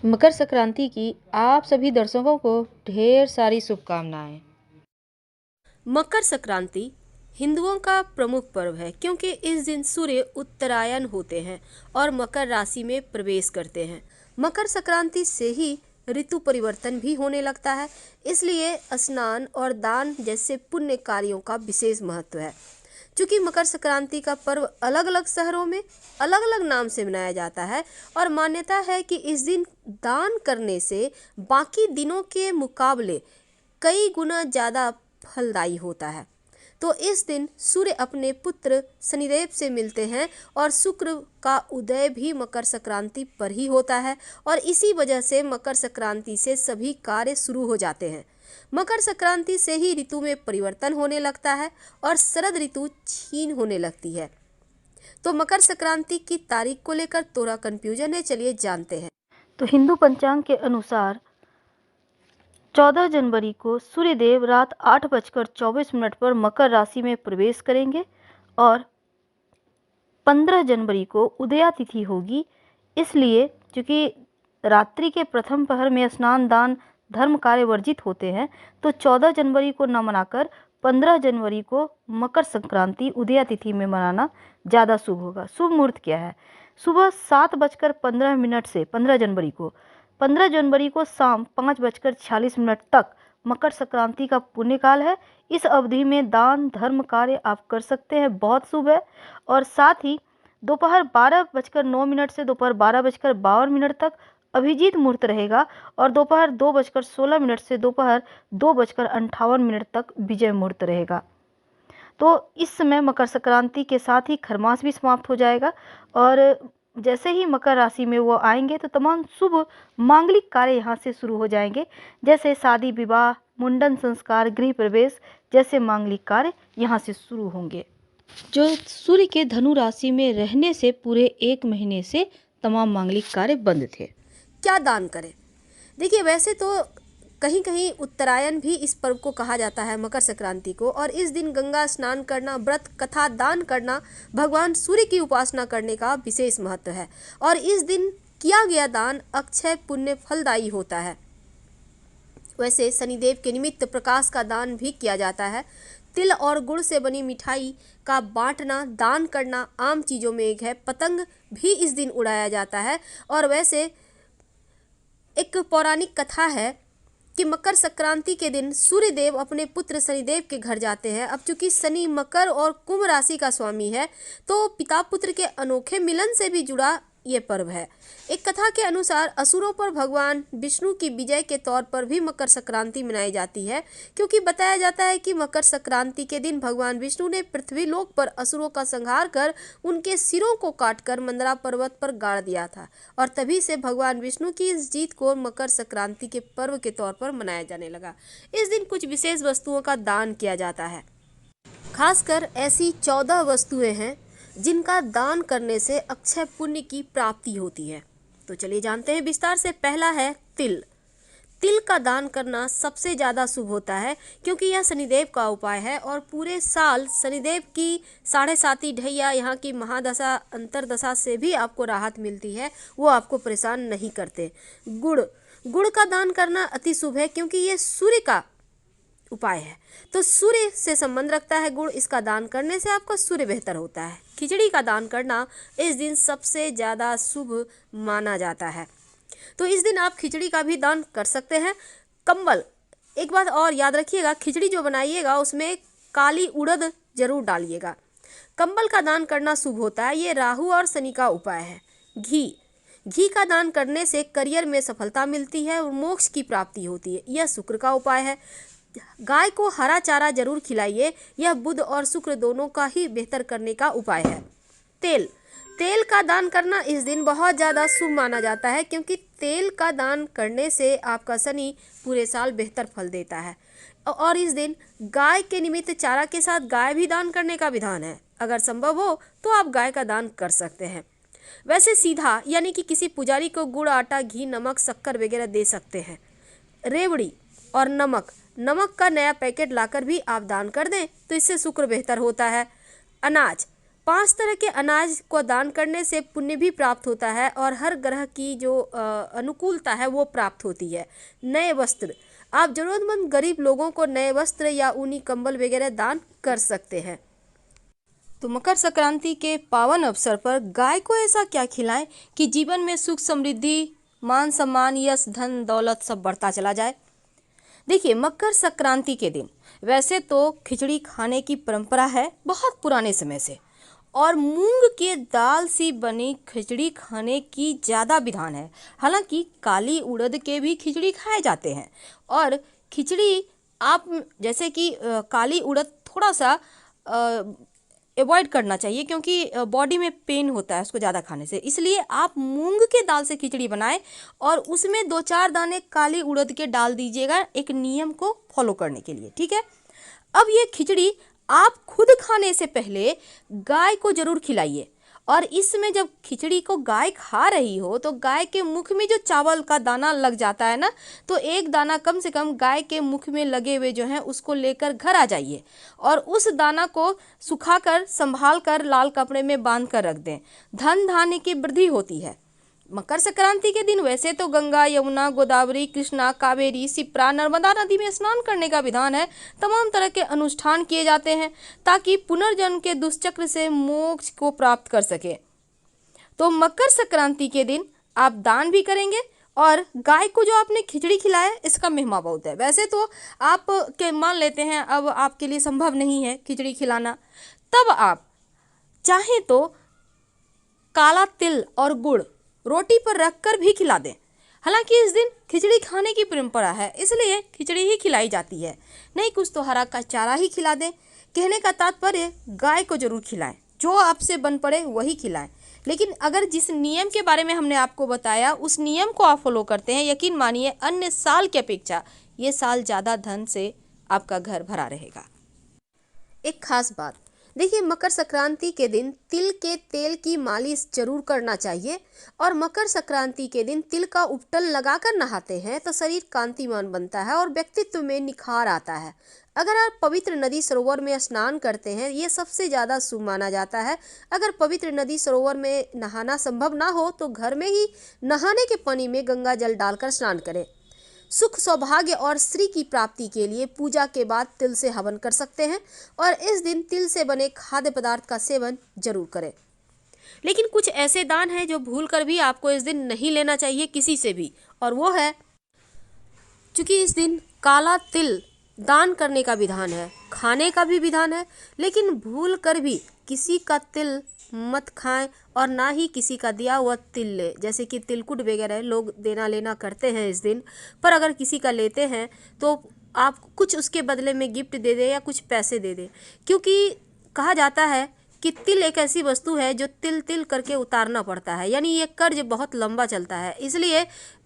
मकर संक्रांति की आप सभी दर्शकों को ढेर सारी शुभकामनाएं। मकर संक्रांति हिंदुओं का प्रमुख पर्व है क्योंकि इस दिन सूर्य उत्तरायण होते हैं और मकर राशि में प्रवेश करते हैं। मकर संक्रांति से ही ऋतु परिवर्तन भी होने लगता है, इसलिए स्नान और दान जैसे पुण्य कार्यों का विशेष महत्व है। चूंकि मकर संक्रांति का पर्व अलग अलग शहरों में अलग अलग नाम से मनाया जाता है और मान्यता है कि इस दिन दान करने से बाकी दिनों के मुकाबले कई गुना ज़्यादा फलदायी होता है। तो इस दिन सूर्य अपने पुत्र शनिदेव से मिलते हैं और शुक्र का उदय भी मकर संक्रांति पर ही होता है और इसी वजह से मकर संक्रांति से सभी कार्य शुरू हो जाते हैं। मकर संक्रांति से ही ऋतु में परिवर्तन होने लगता है और शरद ऋतु क्षीण होने लगती है। तो मकर संक्रांति की तारीख को लेकर थोड़ा कंफ्यूजन है, चलिए जानते हैं। तो हिंदू पंचांग के अनुसार 14 जनवरी को सूर्यदेव रात 8:24 पर मकर राशि में प्रवेश करेंगे और 15 जनवरी को उदया तिथि होगी। इसलिए चूँकि रात्रि के प्रथम पहर में स्नान दान धर्म कार्य वर्जित होते हैं, तो 14 जनवरी को न मनाकर 15 जनवरी को मकर संक्रांति उदया तिथि में मनाना ज़्यादा शुभ होगा। शुभ मुहूर्त क्या है? सुबह 7:15 से 15 जनवरी को शाम 5:46 तक मकर संक्रांति का पुण्यकाल है। इस अवधि में दान धर्म कार्य आप कर सकते हैं, बहुत शुभ है। और साथ ही दोपहर 12:09 से दोपहर 12:52 तक अभिजीत मुहूर्त रहेगा और दोपहर 2:16 से दोपहर 2:58 तक विजय मुहूर्त रहेगा। तो इस समय मकर संक्रांति के साथ ही खरमास भी समाप्त हो जाएगा और जैसे ही मकर राशि में वो आएंगे तो तमाम शुभ मांगलिक कार्य यहाँ से शुरू हो जाएंगे, जैसे शादी विवाह मुंडन संस्कार गृह प्रवेश जैसे मांगलिक कार्य यहाँ से शुरू होंगे। जो सूर्य के धनु राशि में रहने से पूरे 1 महीने से तमाम मांगलिक कार्य बंद थे। क्या दान करें? देखिए, वैसे तो कहीं कहीं उत्तरायण भी इस पर्व को कहा जाता है मकर संक्रांति को, और इस दिन गंगा स्नान करना, व्रत कथा दान करना, भगवान सूर्य की उपासना करने का विशेष महत्व है और इस दिन किया गया दान अक्षय पुण्य फलदायी होता है। वैसे शनिदेव के निमित्त प्रकाश का दान भी किया जाता है। तिल और गुड़ से बनी मिठाई का बांटना, दान करना आम चीज़ों में एक है। पतंग भी इस दिन उड़ाया जाता है और वैसे एक पौराणिक कथा है कि मकर संक्रांति के दिन सूर्यदेव अपने पुत्र शनिदेव के घर जाते हैं। अब चूंकि शनि मकर और कुंभ राशि का स्वामी है, तो पिता पुत्र के अनोखे मिलन से भी जुड़ा ये पर्व है। एक कथा के अनुसार असुरों पर भगवान विष्णु की विजय के तौर पर भी मकर संक्रांति मनाई जाती है, क्योंकि बताया जाता है कि मकर संक्रांति के दिन भगवान विष्णु ने पृथ्वी लोक पर असुरों का संहार कर उनके सिरों को काटकर मंदरा पर्वत पर गाड़ दिया था और तभी से भगवान विष्णु की इस जीत को मकर संक्रांति के पर्व के तौर पर मनाया जाने लगा। इस दिन कुछ विशेष वस्तुओं का दान किया जाता है। खासकर ऐसी 14 वस्तुएं हैं जिनका दान करने से अक्षय पुण्य की प्राप्ति होती है। तो चलिए जानते हैं विस्तार से। पहला है तिल। तिल का दान करना सबसे ज़्यादा शुभ होता है क्योंकि यह शनिदेव का उपाय है और पूरे साल शनिदेव की 7.5 ढैया यहाँ की महादशा अंतरदशा से भी आपको राहत मिलती है, वो आपको परेशान नहीं करते। गुड़ का दान करना अति शुभ है क्योंकि ये सूर्य का उपाय है, तो सूर्य से संबंध रखता है गुड़। इसका दान करने से आपका सूर्य बेहतर होता है। खिचड़ी का दान करना इस दिन सबसे ज़्यादा शुभ माना जाता है, तो इस दिन आप खिचड़ी का भी दान कर सकते हैं। कंबल, एक बात और याद रखिएगा, खिचड़ी जो बनाइएगा उसमें काली उड़द जरूर डालिएगा। कंबल का दान करना शुभ होता है, ये राहु और शनि का उपाय है। घी का दान करने से करियर में सफलता मिलती है और मोक्ष की प्राप्ति होती है, यह शुक्र का उपाय है। गाय को हरा चारा जरूर खिलाइए, यह बुध और शुक्र दोनों का ही बेहतर करने का उपाय है। तेल का दान करना इस दिन बहुत ज़्यादा शुभ माना जाता है क्योंकि तेल का दान करने से आपका शनि पूरे साल बेहतर फल देता है और इस दिन गाय के निमित्त चारा के साथ गाय भी दान करने का विधान है। अगर संभव हो तो आप गाय का दान कर सकते हैं। वैसे सीधा यानी कि किसी पुजारी को गुड़ आटा घी नमक शक्कर वगैरह दे सकते हैं। रेवड़ी और नमक का नया पैकेट लाकर भी आप दान कर दें तो इससे शुक्र बेहतर होता है। अनाज 5 तरह के अनाज को दान करने से पुण्य भी प्राप्त होता है और हर ग्रह की जो अनुकूलता है वो प्राप्त होती है। नए वस्त्र, आप जरूरतमंद गरीब लोगों को नए वस्त्र या ऊनी कंबल वगैरह दान कर सकते हैं। तो मकर संक्रांति के पावन अवसर पर गाय को ऐसा क्या खिलाएं कि जीवन में सुख समृद्धि, मान सम्मान, यश, धन दौलत सब बढ़ता चला जाए। देखिए, मकर संक्रांति के दिन वैसे तो खिचड़ी खाने की परंपरा है बहुत पुराने समय से, और मूंग के दाल से बनी खिचड़ी खाने की ज़्यादा विधान है। हालांकि काली उड़द के भी खिचड़ी खाए जाते हैं, और खिचड़ी आप जैसे कि काली उड़द थोड़ा सा अवॉइड करना चाहिए, क्योंकि बॉडी में पेन होता है उसको ज़्यादा खाने से। इसलिए आप मूंग के दाल से खिचड़ी बनाएं और उसमें 2-4 दाने काली उड़द के डाल दीजिएगा, एक नियम को फॉलो करने के लिए, ठीक है। अब ये खिचड़ी आप खुद खाने से पहले गाय को जरूर खिलाइए, और इसमें जब खिचड़ी को गाय खा रही हो तो गाय के मुख में जो चावल का दाना लग जाता है ना, तो एक दाना कम से कम गाय के मुख में लगे हुए जो है उसको लेकर घर आ जाइए, और उस दाना को सुखाकर संभाल कर लाल कपड़े में बांध कर रख दें। धन धान्य की वृद्धि होती है। मकर संक्रांति के दिन वैसे तो गंगा, यमुना, गोदावरी, कृष्णा, कावेरी, शिप्रा, नर्मदा नदी में स्नान करने का विधान है। तमाम तरह के अनुष्ठान किए जाते हैं ताकि पुनर्जन्म के दुष्चक्र से मोक्ष को प्राप्त कर सके। तो मकर संक्रांति के दिन आप दान भी करेंगे, और गाय को जो आपने खिचड़ी खिलाया इसका महिमा बहुत है। वैसे तो आप के मान लेते हैं अब आपके लिए संभव नहीं है खिचड़ी खिलाना, तब आप चाहें तो काला तिल और गुड़ रोटी पर रखकर भी खिला दें। हालांकि इस दिन खिचड़ी खाने की परंपरा है, इसलिए खिचड़ी ही खिलाई जाती है, नहीं कुछ तो हरा का चारा ही खिला दें। कहने का तात्पर्य गाय को जरूर खिलाएं, जो आपसे बन पड़े वही खिलाएं। लेकिन अगर जिस नियम के बारे में हमने आपको बताया उस नियम को आप फॉलो करते हैं, यकीन मानिए अन्य साल की अपेक्षा ये साल ज़्यादा धन से आपका घर भरा रहेगा। एक खास बात, देखिए, मकर संक्रांति के दिन तिल के तेल की मालिश जरूर करना चाहिए, और मकर संक्रांति के दिन तिल का उपटन लगाकर नहाते हैं तो शरीर कांतिमान बनता है और व्यक्तित्व में निखार आता है। अगर आप पवित्र नदी सरोवर में स्नान करते हैं, ये सबसे ज़्यादा शुभ माना जाता है। अगर पवित्र नदी सरोवर में नहाना संभव ना हो तो घर में ही नहाने के पानी में गंगा जल डालकर स्नान करें। सुख, सौभाग्य और श्री की प्राप्ति के लिए पूजा के बाद तिल से हवन कर सकते हैं, और इस दिन तिल से बने खाद्य पदार्थ का सेवन जरूर करें। लेकिन कुछ ऐसे दान हैं जो भूलकर भी आपको इस दिन नहीं लेना चाहिए किसी से भी, और वो है, चूंकि इस दिन काला तिल दान करने का विधान है, खाने का भी विधान है, लेकिन भूल कर भी किसी का तिल मत खाएं और ना ही किसी का दिया हुआ तिल ले। जैसे कि तिलकुट वगैरह लोग देना लेना करते हैं इस दिन, पर अगर किसी का लेते हैं तो आप कुछ उसके बदले में गिफ्ट दे दें या कुछ पैसे दे दें, क्योंकि कहा जाता है कि तिल एक ऐसी वस्तु है जो तिल तिल करके उतारना पड़ता है, यानी ये कर्ज बहुत लंबा चलता है, इसलिए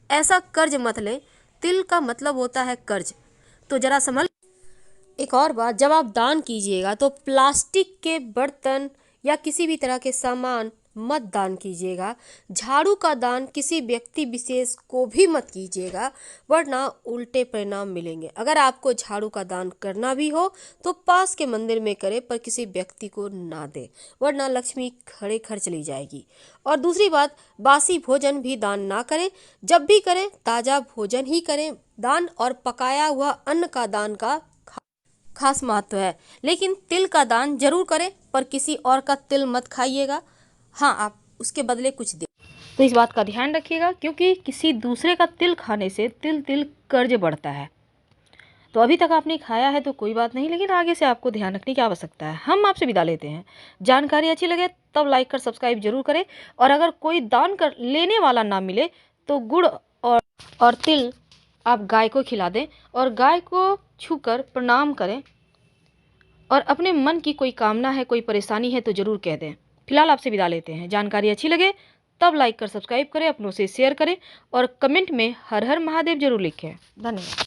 ऐसा कर्ज मत लें। तिल का मतलब होता है कर्ज, तो जरा समझ। एक और बात, जब आप दान कीजिएगा तो प्लास्टिक के बर्तन या किसी भी तरह के सामान मत दान कीजिएगा। झाड़ू का दान किसी व्यक्ति विशेष को भी मत कीजिएगा, वरना उल्टे परिणाम मिलेंगे। अगर आपको झाड़ू का दान करना भी हो तो पास के मंदिर में करें, पर किसी व्यक्ति को ना दे, वरना लक्ष्मी खड़े खड़ चली जाएगी। और दूसरी बात, बासी भोजन भी दान ना करें, जब भी करें ताज़ा भोजन ही करें दान, और पकाया हुआ अन्न का दान का खास महत्व है। लेकिन तिल का दान जरूर करें, पर किसी और का तिल मत खाइएगा। हाँ, आप उसके बदले कुछ दे, तो इस बात का ध्यान रखिएगा, क्योंकि किसी दूसरे का तिल खाने से तिल तिल कर्ज बढ़ता है। तो अभी तक आपने खाया है तो कोई बात नहीं, लेकिन आगे से आपको ध्यान रखने की आवश्यकता है। हम आपसे विदा लेते हैं। जानकारी अच्छी लगे तब लाइक कर सब्सक्राइब जरूर करें, और अगर कोई दान कर लेने वाला ना मिले तो गुड़ और तिल आप गाय को खिला दें, और गाय को छूकर प्रणाम करें, और अपने मन की कोई कामना है, कोई परेशानी है तो ज़रूर कह दें। फिलहाल आपसे विदा लेते हैं। जानकारी अच्छी लगे तब लाइक कर सब्सक्राइब करें, अपनों से शेयर करें, और कमेंट में हर हर महादेव जरूर लिखें। धन्यवाद।